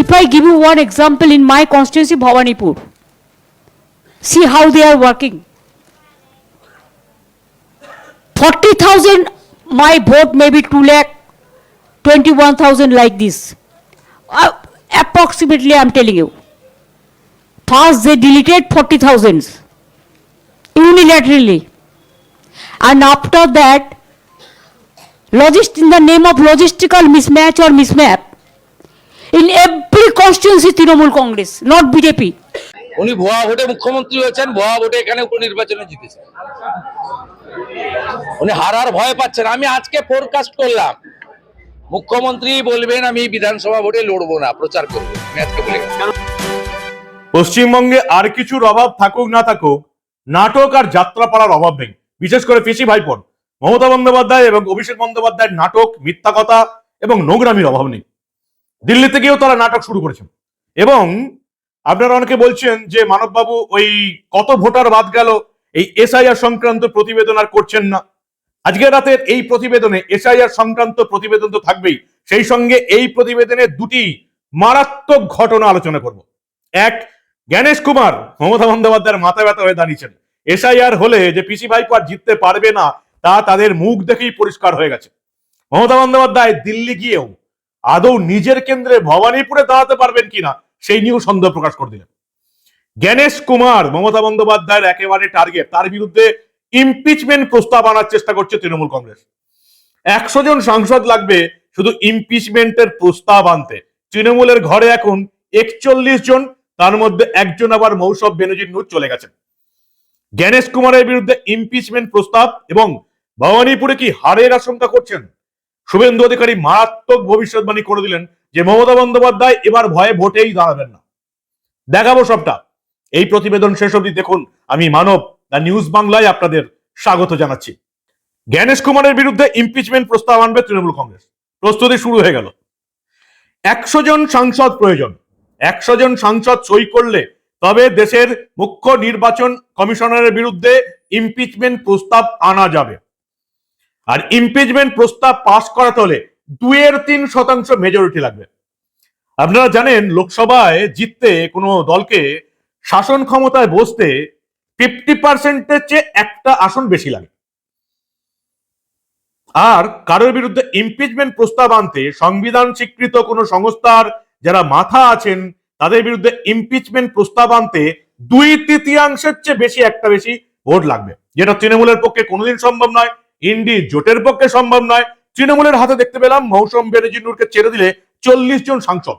If I give you one example in my constituency, Bhawanipur, see how they are working. 40,000, my vote may be 2,21,000 like this. Approximately, I am telling you. First, they deleted 40,000 unilaterally. And after that, in the name of logistical mismatch or mismap, in every constituency, Trinamool Congress, not BJP. উনি ভুয়া ভোটে মুখ্যমন্ত্রী হয়েছেন, ভুয়া ভোটে এখানে উপনির্বাচনে জিতেছেন। উনি হারার ভয় পাচ্ছেন। আমি আজকে ফোরকাস্ট করলাম মুখ্যমন্ত্রী বলবেন আমি বিধানসভা ভোটে লড়বো না, প্রচার করবো। আমি আজকে বলে গেলাম। পশ্চিমবঙ্গে আর কিছুর অভাব থাকুক না থাকুক, নাটক আর যাত্রাপালার অভাব নেই। বিশেষ করে পিসি ভাইপোর মমতা বন্দ্যোপাধ্যায় এবং অভিষেক বন্দ্যোপাধ্যায়ের নাটক, মিথ্যা কথা এবং নোংরামির অভাব নেই। দিল্লিতে গিয়েও তারা নাটক শুরু করেছেন। এবং আপনারা অনেকে বলছেন যে মানববাবু ওই কত ভোটার বাদ গেল, এই এসআইআর সংক্রান্ত প্রতিবেদন আর করছেন না। আজকে রাতের এই প্রতিবেদনে এসআইআর সংক্রান্ত প্রতিবেদন তো থাকবেই, সেই সঙ্গে এই প্রতিবেদনে দুটি মারাত্মক ঘটনা আলোচনা করব। এক, জ্ঞানেশ কুমার মমতা বন্দ্যোপাধ্যায়ের মাথা ব্যথা হয়ে দাঁড়িয়েছেন। এসআইআর হলে যে পিসি ভাইপো আর জিততে পারবে না তা তাদের মুখ দেখেই পরিষ্কার হয়ে গেছে। মমতা বন্দ্যোপাধ্যায় দিল্লি গিয়েও আদৌ নিজের কেন্দ্রে ভবানীপুরে দাঁড়াতে পারবেন কিনা সেই নিয়েও সন্দেহ প্রকাশ করে দিলেন। জ্ঞানেশ কুমার মমতা বন্দ্যোপাধ্যায়ের একেবারে টার্গেট, তার বিরুদ্ধে ইমপিচমেন্ট প্রস্তাব আনার চেষ্টা করছে তৃণমূল কংগ্রেস। 100 জন সাংসদ লাগবে শুধু ইমপিচমেন্টের প্রস্তাব আনতে। তৃণমূলের ঘরে এখন 41 জন, তার মধ্যে একজন আবার মৌসব বেনজির নূর চলে গেছেন। জ্ঞানেশ কুমারের বিরুদ্ধে ইমপিচমেন্ট প্রস্তাব এবং ভবানীপুরে কি হারের আশঙ্কা করছেন? শুভেন্দু অধিকারী মারাত্মক ভবিষ্যৎবাণী করে দিলেন যে মমতা বন্দ্যোপাধ্যায় এবার ভয়ে ভোটেই দাঁড়াবেন না। দেখাবো সবটা। এই প্রতিবেদন শেষ অবধি দেখুন। আমি মানব, দ্য নিউজ বাংলায় আপনাদের স্বাগত জানাচ্ছি। জ্ঞানেশ কুমারের বিরুদ্ধে ইমপিচমেন্ট প্রস্তাব আনবে তৃণমূল কংগ্রেস। প্রস্তুতি শুরু হয়ে গেল। 100 জন সাংসদ প্রয়োজন। 100 জন সাংসদ সই করলে তবে দেশের মুখ্য নির্বাচন কমিশনারের বিরুদ্ধে ইমপিচমেন্ট প্রস্তাব আনা যাবে। আর ইমপিচমেন্ট প্রস্তাব পাস করাতে হলে 2/3% মেজরিটি লাগবে। আপনারা জানেন লোকসভায় জিততে কোনো দলকে শাসন ক্ষমতায় বসতে 50%-এর চেয়ে একটা আসন বেশি লাগে। আর কারোর বিরুদ্ধে ইমপিচমেন্ট প্রস্তাব আনতে সংবিধান স্বীকৃত কোনো সংস্থার যারা মাথা আছেন তাদের বিরুদ্ধে ইমপিচমেন্ট প্রস্তাব আনতে 2/3-এর চেয়ে বেশি একটা বেশি ভোট লাগবে, যেটা তৃণমূলের পক্ষে কোনোদিন সম্ভব নয়, ইন্ডি জোটের পক্ষে সম্ভব নয়। তৃণমূলের হাতে দেখতে পেলাম মৌসম বেনজির নূরকে ছেড়ে দিলে 40 জন সাংসদ।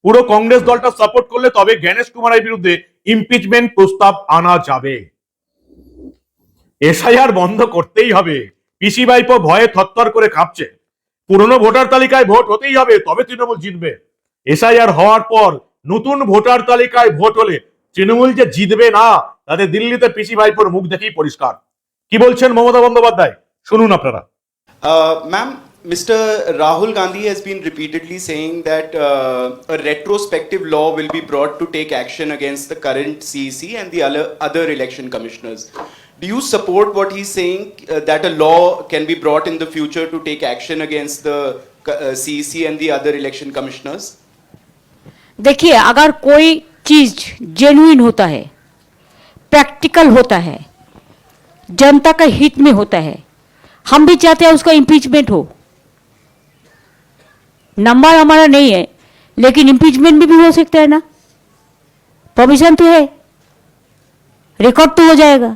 পুরো কংগ্রেস দলটা সাপোর্ট করলে তবে জ্ঞানেশ কুমারের বিরুদ্ধে ইমপিচমেন্ট প্রস্তাব আনা যাবে। এসআইআর বন্ধ করতেই হবে। পিসি ভাইপো ভয়ে থরথর করে কাঁপছে। পুরনো ভোটার তালিকায় ভোট হতেই হবে, তবে তৃণমূল জিতবে। এসআইআর হওয়ার পর নতুন ভোটার তালিকায় ভোট হলে তৃণমূল যে জিতবে না, তাদের দিল্লিতে পিসি ভাইপোর মুখ দেখেই পরিষ্কার। কি বলছেন মমতা বন্দ্যোপাধ্যায়, শুনুন আপনারা। Ma'am, Mr. Rahul Gandhi has been repeatedly saying that a retrospective law will be brought to take action against the current CEC and the other election commissioners. Do you support what he's saying, that a law can be brought in the future to take action against the CEC and the other election commissioners? देखिए, अगर कोई चीज genuine होता है, practical होता है, जनता का हित में होता है, हम भी चाहते हैं उसका इम्पीचमेंट हो। नंबर हमारा नहीं है, लेकिन इम्पीचमेंट भी हो सकता है ना, परमिशन तो है, रिकॉर्ड तो हो जाएगा।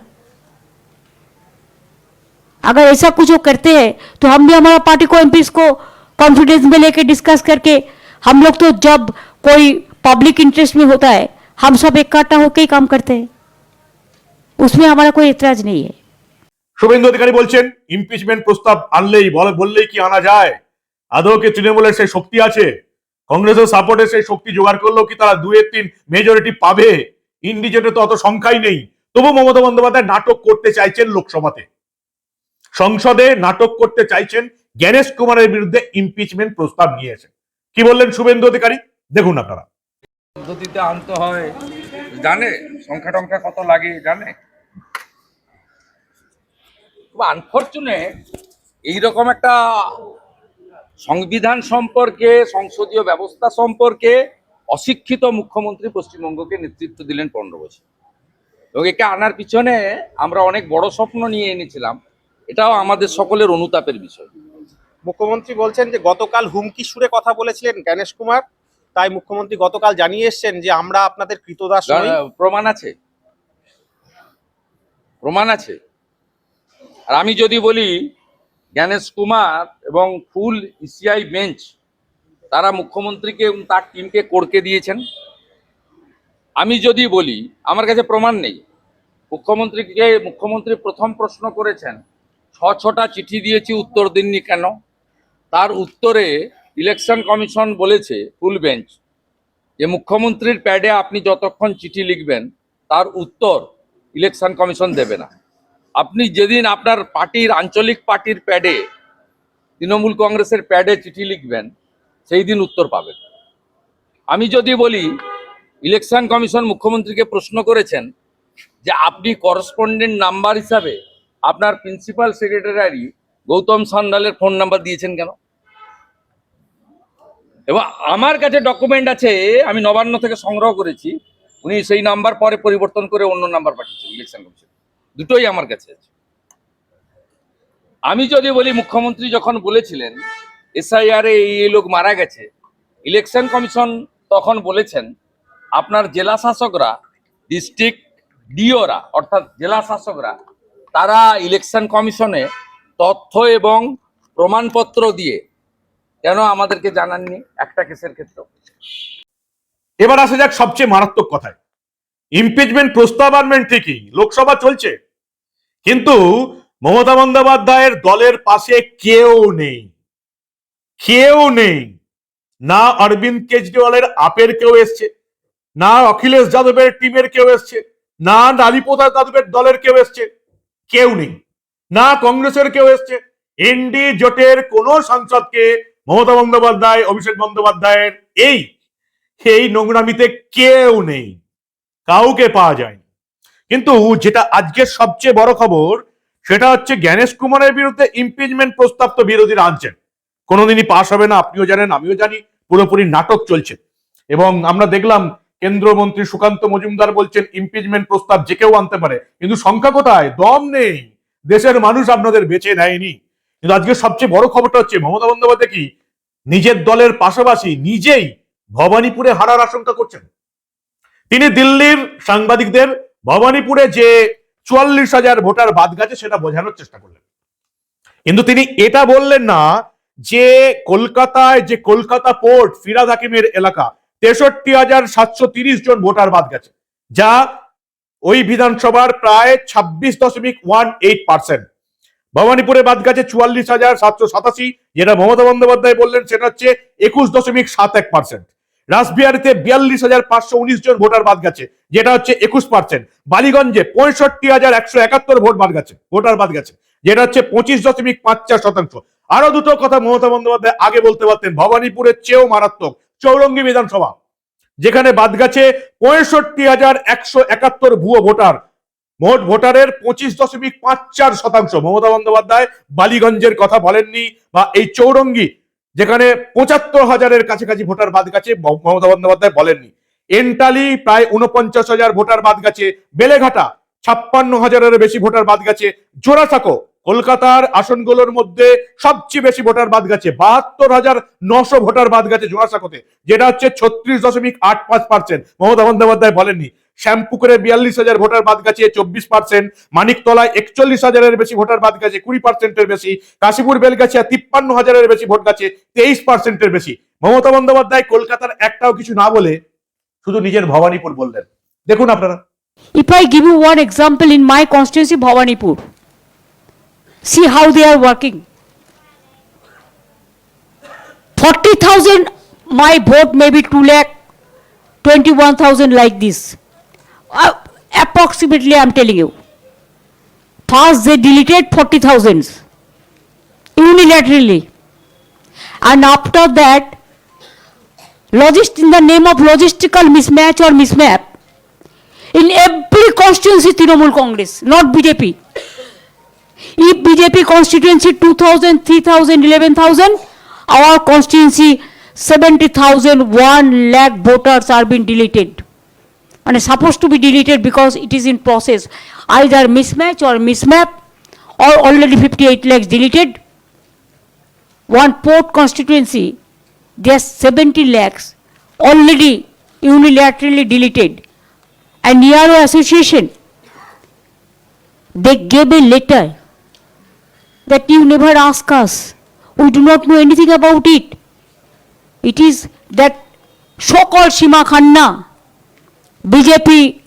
अगर ऐसा कुछ वो करते हैं तो हम भी हमारा पार्टी को एमपीज को कॉन्फिडेंस में लेके डिस्कस करके, हम लोग तो जब कोई पब्लिक इंटरेस्ट में होता है हम सब इकट्ठा होकर ही काम करते हैं, उसमें हमारा कोई एतराज नहीं है। শুভেন্দু অধিকারী বলছেন ইমপিচমেন্ট প্রস্তাব আনলেই বললেই কি আনা যায়? আদৌ কি তৃণমূলের সেই শক্তি আছে? কংগ্রেসের সাপোর্টে সেই শক্তি জোগাড় করলেও কি তারা 2/3 মেজরিটি পাবে? ইন্ডিজেটে তো অত সংখ্যাই নেই। তবু মমতা বন্দ্যোপাধ্যায় নাটক করতে চাইছেন লোকসভাতে, সংসদে নাটক করতে চাইছেন, জ্ঞানেশ কুমারের বিরুদ্ধে ইমপিচমেন্ট প্রস্তাব নিয়ে এসে। কি বললেন শুভেন্দু অধিকারী, দেখুন আপনারা। পদ্ধতিতে আনতে হয়, জানে সংখ্যা টংখ্যা কত লাগে জানে। আনফরচুনেট এইরকম একটা সংবিধান সম্পর্কে, সংসদীয় ব্যবস্থা সম্পর্কে অশিক্ষিত মুখ্যমন্ত্রী পশ্চিমবঙ্গকে নেতৃত্ব দিলেন 15 বছর, এবং একে আনার পিছনে আমরা অনেক বড় স্বপ্ন নিয়ে এনেছিলাম। এটাও আমাদের সকলের অনুতাপের বিষয়। মুখ্যমন্ত্রী বলছেন যে গতকাল হুমকি সুরে কথা বলেছিলেন জ্ঞানেশ কুমার, তাই মুখ্যমন্ত্রী গতকাল জানিয়ে এসেছেন যে আমরা আপনাদের কৃতদাস নই। প্রমাণ আছে, প্রমাণ আছে। আর আমি যদি বলি জ্ঞানেশ কুমার এবং ফুল ইসিআই বেঞ্চ তারা মুখ্যমন্ত্রীকে এবং তার টিমকে করকে দিয়েছেন। আমি যদি বলি আমার কাছে প্রমাণ নেই, মুখ্যমন্ত্রী প্রথম প্রশ্ন করেছেন 6টা চিঠি দিয়েছি উত্তর দেননি কেন। তার উত্তরে ইলেকশন কমিশন বলেছে ফুল বেঞ্চ যে মুখ্যমন্ত্রীর প্যাডে আপনি যতক্ষণ চিঠি লিখবেন তার উত্তর ইলেকশন কমিশন দেবে না। আপনি যেদিন আপনার পার্টির আঞ্চলিক পার্টির প্যাডে, তৃণমূল কংগ্রেসের প্যাডে চিঠি লিখবেন সেই দিন উত্তর পাবেন। আমি যদি বলি ইলেকশন কমিশন মুখ্যমন্ত্রীকে প্রশ্ন করেছেন যে আপনি করেসপন্ডেন্ট নাম্বার হিসাবে আপনার প্রিন্সিপাল সেক্রেটারি গৌতম সান্যালের ফোন নাম্বার দিয়েছেন কেন? এবং আমার কাছে ডকুমেন্ট আছে, আমি নবান্ন থেকে সংগ্রহ করেছি, উনি সেই নাম্বার পরে পরিবর্তন করে অন্য নাম্বার পাঠিয়েছেন ইলেকশন কমিশন। দুটোই আমার কাছে আছে। আমি যদি বলি মুখ্যমন্ত্রী যখন বলেছিলেন এসআইআর এই লোক মারা গেছে, ইলেকশন কমিশন তখন বলেছেন আপনার জেলা শাসকরা, ডিস্ট্রিক্ট ডিওরা অর্থাৎ জেলা শাসকরা, তারা ইলেকশন কমিশনে তথ্য এবং প্রমাণপত্র দিয়ে কেন আমাদেরকে জানাননি একটা কেসের ক্ষেত্রে। এবার আসা যাক সবচেয়ে মারাত্মক কথায়। ইমপিচমেন্ট প্রস্তাব আনবেন ঠিকই, লোকসভা চলছে, কিন্তু মমতা বন্দ্যোপাধ্যায়ের দলের পাশে কেউ নেই, কেউ নেই। না অরবিন্দ কেজরিওয়ালের আপের কেউ এসছে, না অখিলেশ যাদবের টিমের কেউ এসছে, না লালিপ্রসাদ যাদবের দলের কেউ এসছে, কেউ নেই। না কংগ্রেসের কেউ এসছে। এনডি জোটের কোন সাংসদকে মমতা বন্দ্যোপাধ্যায়, অভিষেক বন্দ্যোপাধ্যায়ের এই নোংরামিতে কেউ নেই, কাউকে পাওয়া যায়নি। কিন্তু যেটা আজকের সবচেয়ে বড় খবর সেটা হচ্ছে জ্ঞানেশ কুমারের বিরুদ্ধে ইমপিচমেন্ট প্রস্তাব তো বিরোধীরা আনছেন, কোনোদিনই পাশ হবে না, আপনিও জানেন আমিও জানি, পুরোপুরি নাটক চলছে। এবং আমরা দেখলাম কেন্দ্রমন্ত্রী সুকান্ত মজুমদার বলছেন ইমপিচমেন্ট প্রস্তাব যে কেউ আনতে পারে, কিন্তু সংখ্যা কোথায়? দম নেই, দেশের মানুষ আপনাদের বেছে নেয়নি। কিন্তু আজকে সবচেয়ে বড় খবরটা হচ্ছে মমতা বন্দ্যোপাধ্যায় কি নিজের দলের পাশাপাশি নিজেই ভবানীপুরে হারার আশঙ্কা করছেন। তিনি দিল্লির সাংবাদিকদের ভবানীপুরে যে 44,000 ভোটার বাদ গেছে সেটা বোঝানোর চেষ্টা করলেন, কিন্তু তিনি এটা বললেন না যে কলকাতায় যে কলকাতা পোর্ট ফিরাদ হাকিমের এলাকা 63,730 জন ভোটার বাদ গেছে, যা ওই বিধানসভার প্রায় 26.18%। ভবানীপুরে বাদ গেছে 44,787, যেটা মমতা বন্দ্যোপাধ্যায় বললেন সেটা হচ্ছে 21.71%। রাসবিহারীতে 42,519 জন ভোটার বাদ গেছে, যেটা হচ্ছে 21%। বালিগঞ্জে 65,171 ভোটার বাদ গেছে, যেটা হচ্ছে 25.54%। আরো দুটো কথা মমতা বন্দ্যোপাধ্যায় আগে বলতে পারতেন, ভবানীপুরের চেয়েও মারাত্মক চৌরঙ্গী বিধানসভা, যেখানে বাদ গেছে 65,171 ভুয়ো ভোটার, মোট ভোটারের 25.54%। মমতা বন্দ্যোপাধ্যায় বালিগঞ্জের কথা বলেননি, বা এই চৌরঙ্গী যেখানে 75,000-এর কাছাকাছি ভোটার বাদ গেছে মমতা বন্দ্যোপাধ্যায় বলেননি। এন্টালি প্রায় 49,000 ভোটার বাদ গেছে, বেলেঘাটা 56,000-এর বেশি ভোটার বাদ গেছে, জোড়াসাঁকো কলকাতার আসনগুলোর মধ্যে সবচেয়ে বেশি ভোটার বাদ গেছে, 72,900 ভোটার বাদ গেছে জোড়াসাঁকোতে, যেটা হচ্ছে 36.85%। মমতা বন্দ্যোপাধ্যায় বলেননি। শ্যামপুকুরে 42,000 ভোটার বাদ গেছে, 24%। মানিকতলায় 41,000-এর বেশি ভোটার বাদ গেছে, 20%-এর বেশি। কাশীপুর বেলগাছিয়া 53,000-এর বেশি ভোট গেছে, 23%-এর বেশি। মমতা বন্দ্যোপাধ্যায় কলকাতার একটাও কিছু না বলে শুধু নিজের ভবানীপুর বললেন। দেখুন আপনারা। If I give you one example in my constituency, Bhawanipur, see how they are working. 40,000, my vote may be 2,21,000 like this. Approximately, I am telling you. First, they deleted 40,000 unilaterally. And after that, in the name of logistical mismatch or mismap, in every constituency, Trinamool Congress, not BJP. If BJP constituency 2,000, 3,000, 11,000, our constituency 70,000, 1 lakh voters are being deleted. And supposed to be deleted because it is in process. Either mismatch or mismap, or already 58 lakhs deleted. One port constituency, there's 70 lakhs already unilaterally deleted. And Niaro Association, they gave a letter that you never ask us. We do not know anything about it. It is that so-called Shima Khanna, BJP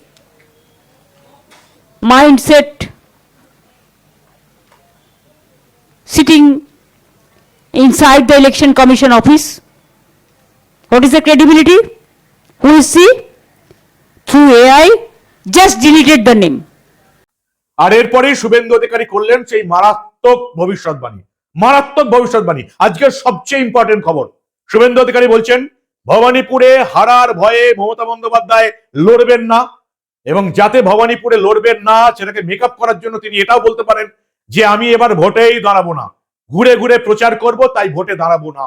mindset sitting inside the Election Commission office. What is the credibility? Who is she? Through AI, just deleted the name. আর এরপরেই শুভেন্দু অধিকারী করলেন সেই মারাত্মক ভবিষ্যৎবাণী। আজকের সবচেয়ে important খবর, শুভেন্দু অধিকারী বলছেন ভবানীপুরে হারার ভয়ে মমতা বন্দ্যোপাধ্যায় লড়বেন না, এবং যাতে ভবানীপুরে লড়বেন না সেটাকে মেকআপ করার জন্য তিনি এটাও বলতে পারেন যে আমি এবার ভোটেই দাঁড়াবো না, ঘুরে ঘুরে প্রচার করব, তাই ভোটে দাঁড়াবো না।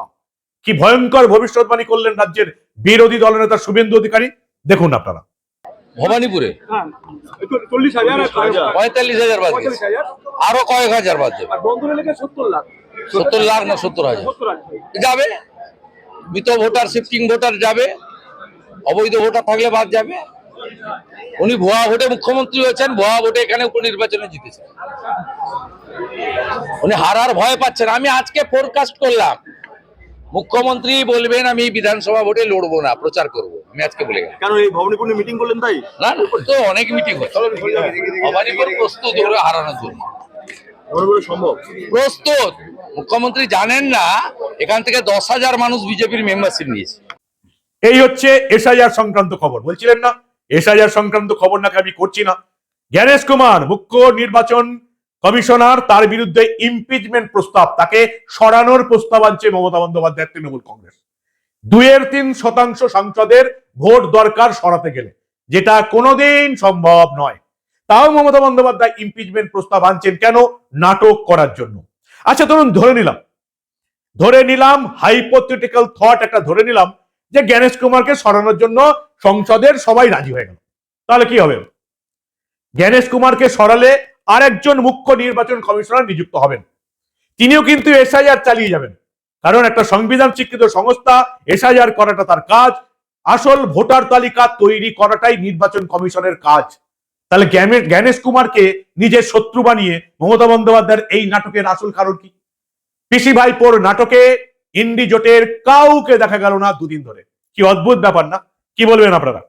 কি ভয়ঙ্কর ভবিষ্যৎবাণী করলেন রাজ্যের বিরোধী দলনেতা শুভেন্দু অধিকারী, দেখুন আপনারা। ভবানীপুরে 45,000 বাদ গেছে, আরো কয়েক হাজার বাদ যাবে। 70 লাখ না 70,000 যাবে। মৃত ভোটার, শিফটিং ভোটার যাবে, অবৈধ ভোটার থাকলে বাদ যাবে। উনি ভুয়া ভোটে মুখ্যমন্ত্রী হয়েছেন, ভুয়া ভোটে এখানে উপনির্বাচনে জিতেছেন। উনি হারার ভয় পাচ্ছেন। আমি আজকে ফোরকাস্ট করলাম মুখ্যমন্ত্রী বলবেন আমি বিধানসভা ভোটে লড়বো না, প্রচার করবো। আমি আজকে বলে গেলাম। কেন এই ভবানীপুরে মিটিং করলেন তাই? না না, তো অনেক মিটিং হচ্ছে। ভবানীপুর প্রস্তুত ওরা হারানোর জন্য, সম্ভব প্রস্তুত। মুখ্যমন্ত্রী জানেন না এখান থেকে 10,000 মানুষ বিজেপির মেম্বারশিপ নিয়েছে। এই হচ্ছে এসআইআর সংক্রান্ত খবর। বলছিলেন না এসআইআর সংক্রান্ত খবর নাকি আমি করছি না। জ্ঞানেশ কুমার মুখ্য নির্বাচন কমিশনার, তার বিরুদ্ধে ইমপিচমেন্ট প্রস্তাব, তাকে সরানোর প্রস্তাব আনছে মমতা বন্দ্যোপাধ্যায় তৃণমূল কংগ্রেস। 2.3% সংসদের ভোট দরকার সরাতে গেলে, যেটা কোনোদিন সম্ভব নয়। তাও মমতা বন্দ্যোপাধ্যায় ইমপিচমেন্ট প্রস্তাব আনছেন কেন? নাটক করার জন্য। আচ্ছা ধরুন, ধরে নিলাম হাইপোথেটিক্যাল থট একটা ধরে নিলাম যে জ্ঞানেশ কুমারকে সরানোর জন্য সংসদের সবাই রাজি হয়ে গেল, তাহলে কি হবে? জ্ঞানেশ কুমারকে সরালে আরেকজন মুখ্য নির্বাচন কমিশনার নিযুক্ত হবেন, তিনিও কিন্তু এসআইআর চালিয়ে যাবেন। কারণ একটা সংবিধান স্বীকৃত সংস্থা, এসআইআর করাটা তার কাজ, আসল ভোটার তালিকা তৈরি করাটাই নির্বাচন কমিশনের কাজ। তাহলে জ্ঞানেশ কুমারকে নিজের শত্রু বানিয়ে মমতা বন্দ্যোপাধ্যায়ের এই নাটকের আসল কারণ কি? পিসি ভাইপোর নাটকে ইন্ডি জোটের কাউকে দেখা গেল না দুদিন ধরে। কি অদ্ভুত ব্যাপার না? কি বলবেন আপনারা?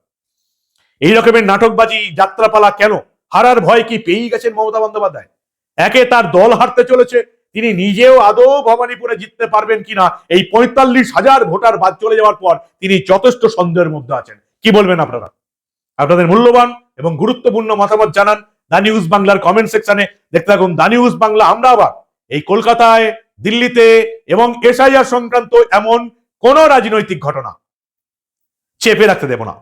এই রকমের নাটকবাজি, যাত্রাপালা কেন? হারার ভয় কি পেয়েই গেছেন মমতা বন্দ্যোপাধ্যায়? একে তার দল হারতে চলেছে, তিনি নিজেও আদৌ ভবানীপুরে জিততে পারবেন কিনা এই 45,000 ভোটার বাদ চলে যাওয়ার পর তিনি যথেষ্ট সন্দেহের মধ্যে আছেন। কি বলবেন আপনারা? আপনাদের মূল্যবান এবং গুরুত্বপূর্ণ মতামত জানান দা নিউজ বাংলার কমেন্ট সেকশনে। দেখতে থাকুন দা নিউজ বাংলা। আমরা আবার এই কলকাতায়, দিল্লিতে এবং এসআইআর সংক্রান্ত এমন কোন রাজনৈতিক ঘটনা চেপে রাখতে দেব না।